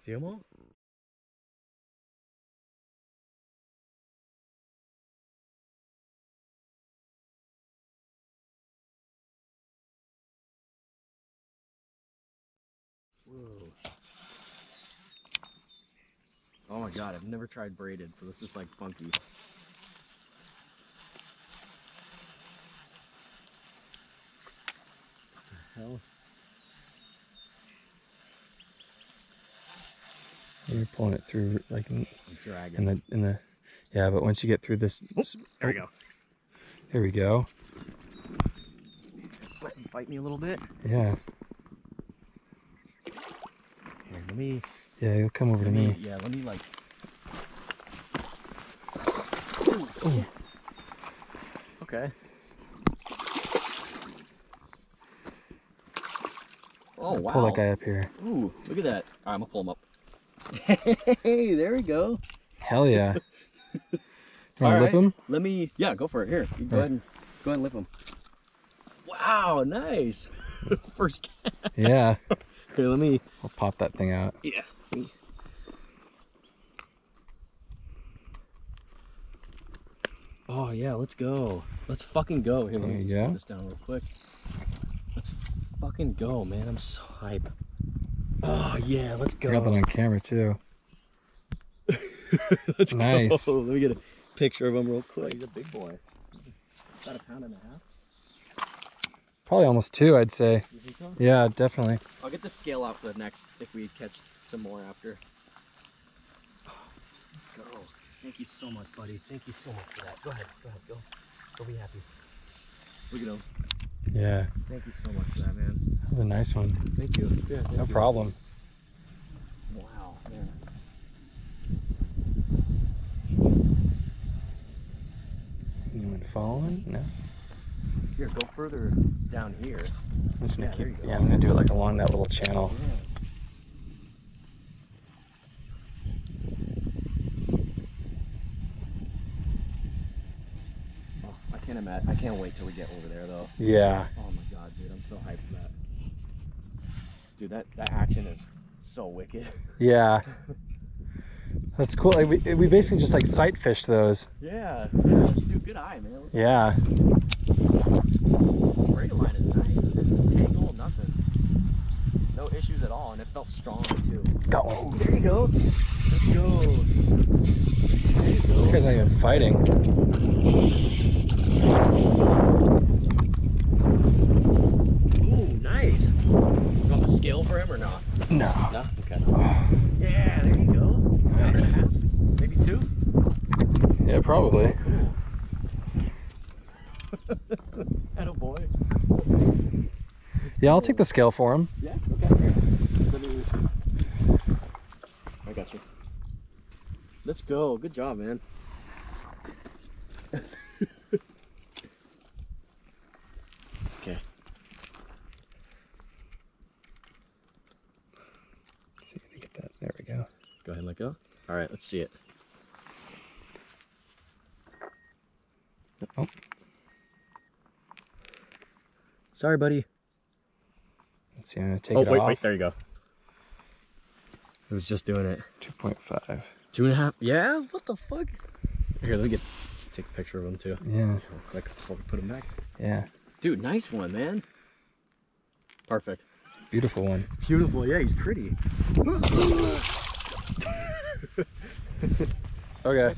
See them all? Whoa. Oh my god, I've never tried braided, so this is like funky. What the hell? You're pulling it through like I'm dragging. in the yeah, but once you get through this, There we go. Here we go. Let him fight me a little bit. Yeah. Here, let me. Yeah, you'll come over to me. Yeah, let me like. Oh. Okay. Oh wow. Pull that guy up here. Ooh, look at that. All right, I'm gonna pull him up. Hey, there we go. Hell yeah. You want to All lip him? Let me. Yeah, go for it. Here, you go ahead and lip him. Wow, nice. First cast. Yeah. Here, let me. I'll pop that thing out. Yeah. Oh yeah, let's go. Let's fucking go. Here, let me just put this down real quick. Let's fucking go, man. I'm so hype. Oh yeah, let's go. Got that on camera too. Let's nice. go. Let me get a picture of him real quick. He's a big boy. About a pound and a half. Probably almost 2, I'd say. You think so? Yeah, definitely. I'll get the scale out for the next if we catch some more after. Let's go. Thank you so much, buddy. Thank you so much for that. Go ahead, go. Go be happy. Look at him. Yeah. Thank you so much for that, man. That was a nice one. Thank you. Yeah, no problem. Wow, man. Anyone following? No. Here, go further down here. I'm just gonna there you go. I'm gonna do it like along that little channel. Yeah. I can't wait till we get over there though. Yeah. Oh my god, dude, I'm so hyped for that. Dude, that action is so wicked. Yeah. That's cool. Like, we basically just like sight fished those. Yeah. Dude, good eye, man. Yeah. Braid line is nice. It didn't tangle, nothing. No issues at all, and it felt strong too. Got one. Oh, there you go. Let's go. There you go. This guy's not even fighting. Ooh, nice. You want the scale for him or not? No. No? Okay. Yeah, there you go. Nice. 1.5? Maybe 2? Yeah, probably. Attaboy. Yeah, I'll take the scale for him. Yeah? Okay. Here. Let me... I got you. Let's go. Good job, man. Okay. See if we get that. There we go. Go ahead and let go. All right, let's see it. Oh. Sorry, buddy. Let's see, I'm gonna take it off. Wait, there you go. I was just doing it. 2.5. 2.5? Yeah? What the fuck? Here, let me take a picture of him too. Yeah. Real quick before we put him back. Yeah. Dude, nice one, man. Perfect. Beautiful one. Beautiful, yeah, he's pretty. Okay.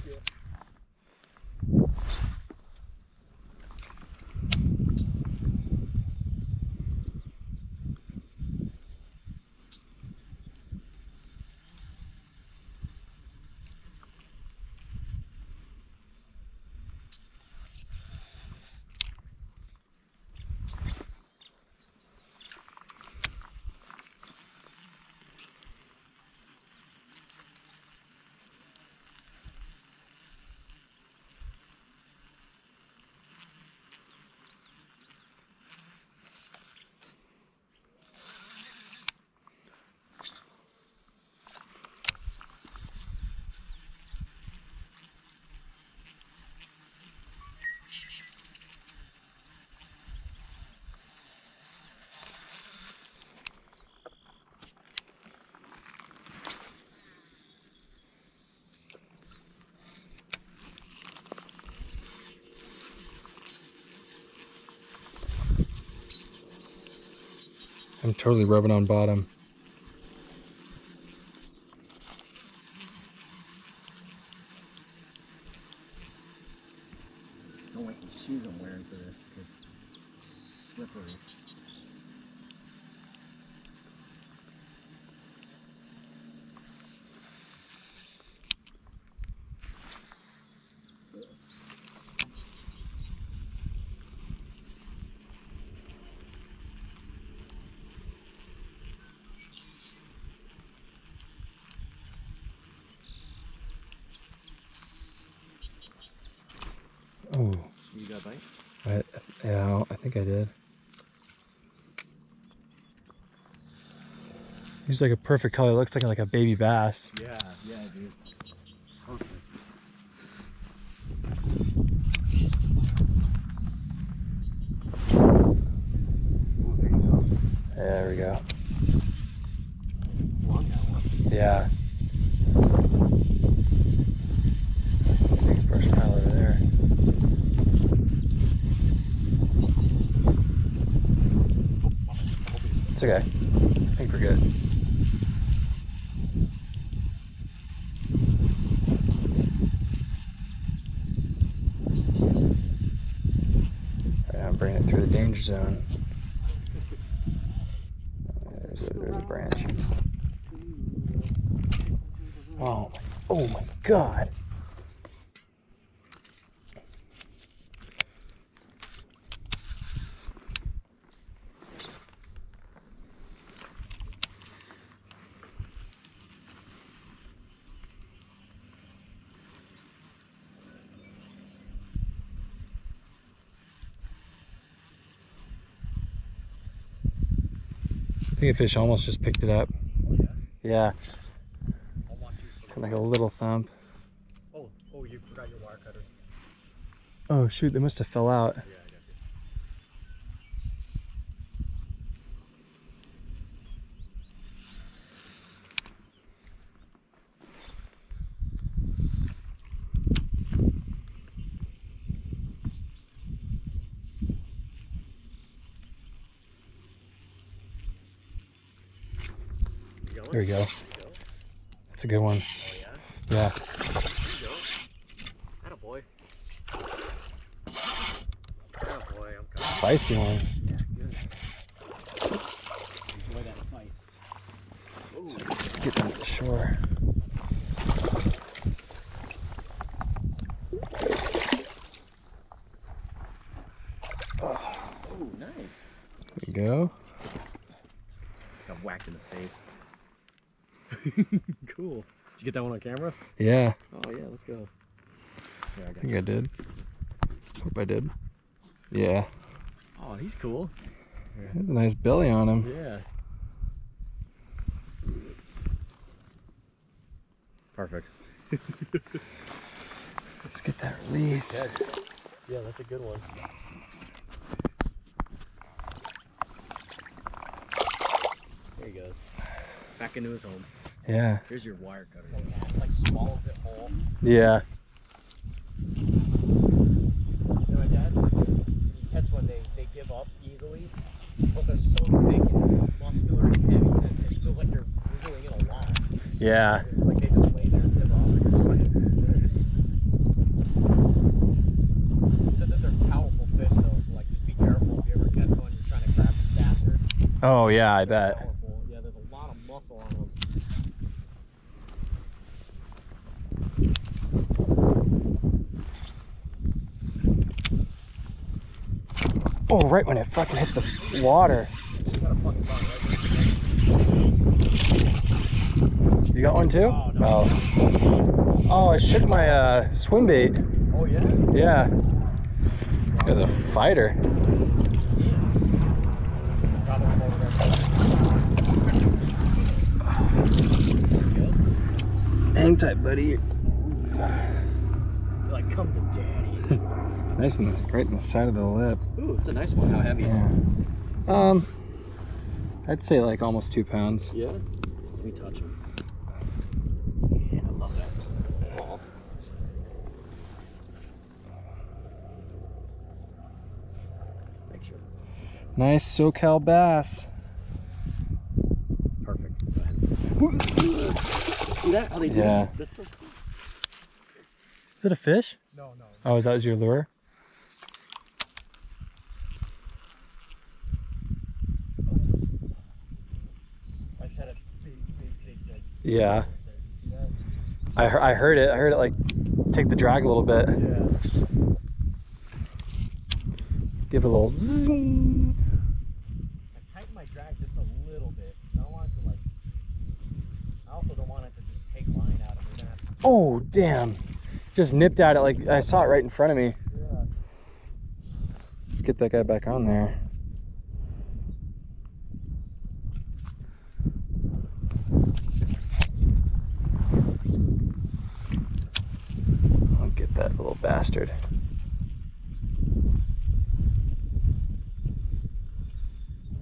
I'm totally rubbing on bottom. Don't like the shoes I'm wearing for this. It's slippery. Oh. You got a bite? Yeah, I think I did. He's like a perfect color. Looks like a baby bass. Yeah, dude. Perfect. Ooh, there you go. There we go. Long that one. Yeah. Big brush pile over there. It's okay. I think we're good. Alright, I'm bringing it through the danger zone. There's a branch. Oh my God. I think a fish almost just picked it up. Oh, yeah? Yeah. I'll watch you for Like a little thump. Oh, you forgot your wire cutter. Oh shoot, they must have fell out. Yeah, I got you. There we go. That's a good one. Oh, yeah? Yeah. There you go. Attaboy. Attaboy, I'm coming. Feisty one. Yeah, good. Enjoy that fight. Ooh. Get them to the shore. Oh, nice. There we go. Got whacked in the face. Cool. Did you get that one on camera? Yeah. Oh yeah, let's go. Here, I think I did. Hope I did. Yeah. Oh, he's cool. There's a nice belly on him. Yeah. Perfect. Let's get that release. Good. Yeah, that's a good one. There he goes. Back into his home. Yeah. Here's your wire cutter. Like swallows it whole. Yeah. You know, my dad said when you catch one, they give up easily, but they're so thick and muscular and heavy that it feels like you're wiggling it a lot. Yeah. Like they just lay there and give up, and you're just like. He said that they're powerful fish though, so like just be careful if you ever catch one. You're trying to grab the bastard. Oh yeah, I They're bet. powerful. Yeah, there's a lot of muscle on them. Oh, right when it fucking hit the water. You got one too? Oh, no. Oh, I shook my swim bait. Oh yeah? Yeah. This guy's a fighter. Hang tight, buddy. You're like, come to daddy. Nice and right in the side of the lip. Ooh, it's a nice one. How heavy? Yeah. I'd say like almost 2 pounds. Yeah? Let me touch him. Yeah, I love that. Ball. Make sure. Nice SoCal bass. See that? How they do Yeah. that? That's so cool. Is it a fish? No, no. Oh, is that your lure? I just had a big. Yeah. Right there. You see that? I heard it. I heard it like take the drag a little bit. Yeah. Give it a little zing. I tightened my drag just a little bit. I don't want it to like. I also don't want it to just take line out of me. Oh, damn. Just nipped at it like I saw it right in front of me. Yeah. Let's get that guy back on there. I'll get that little bastard.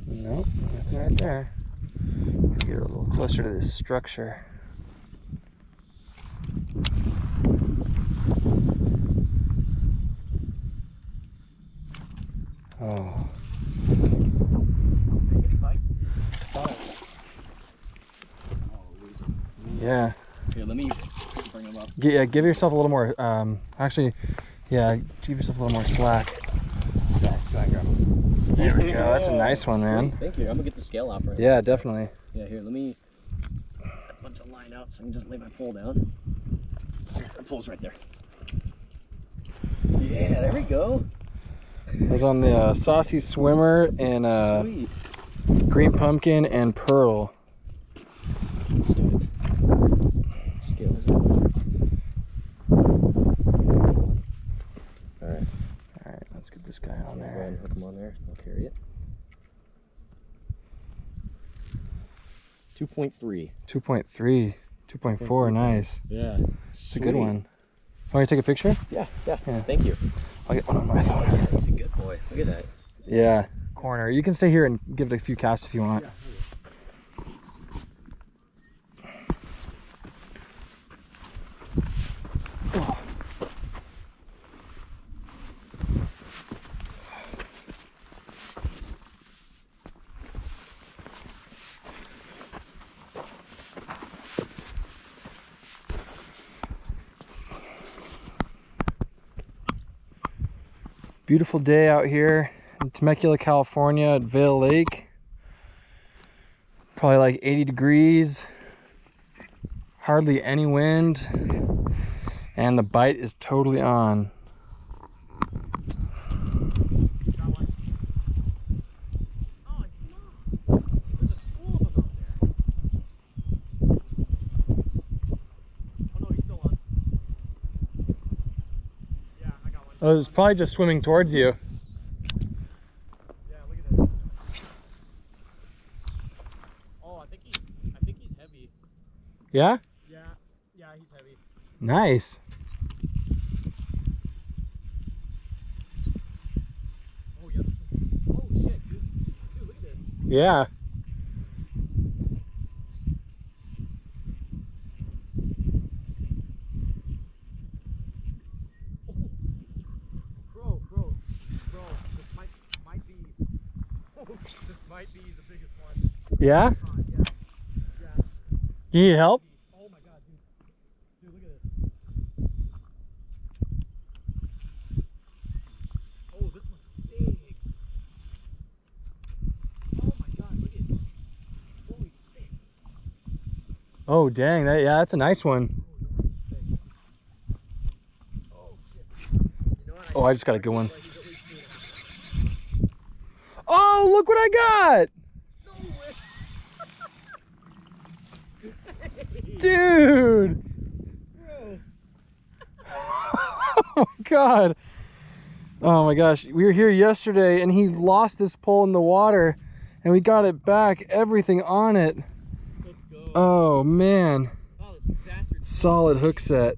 Nope, nothing right there. Get a little closer to this structure. Oh. Any bites? Yeah. Here, let me bring him up. Yeah, give yourself a little more, actually, yeah, give yourself a little more slack. Yeah, go ahead, grab him. There we go, that's a nice one, man. Sweet. Thank you. I'm gonna get the scale out for him. Yeah, definitely. Yeah, here, let me get a bunch of line out so I can just lay my pole down. The pole's right there. Yeah, there we go. I was on the saucy swimmer and Sweet. green pumpkin and pearl. Let's do it. Scale is out. Alright. Alright, let's get this guy on Go ahead there. and hook him on there. I'll carry it. 2.3. 2.3, 2.4, nice. Yeah. It's a good one. Want to take a picture? Yeah, yeah, Yeah. Thank you. I'll get one on my phone. Yeah, he's a good boy. Look at that. Yeah, corner. You can stay here and give it a few casts if you want. Yeah. Beautiful day out here in Temecula, California at Vail Lake. Probably like 80 degrees. Hardly any wind. And the bite is totally on. Oh, it's probably just swimming towards you. Yeah, look at this. Oh, I think he's heavy. Yeah? Yeah, he's heavy. Nice. Oh yeah. Oh shit, dude. Dude, look at this. Yeah. This might be the biggest one. Yeah? Yeah. You need help? Oh my god, dude. Dude, look at this. Oh, this one's big. Oh my god, look at it. Oh, he's thick. Oh, dang. That's a nice one. Oh shit. You know what? Oh, I just got a good one. Oh, look what I got! No way. Dude! Bro. Oh god. Oh my gosh. We were here yesterday and he lost this pole in the water and we got it back, everything on it. Let's go. Oh man. Oh, this bastard. Solid hook set.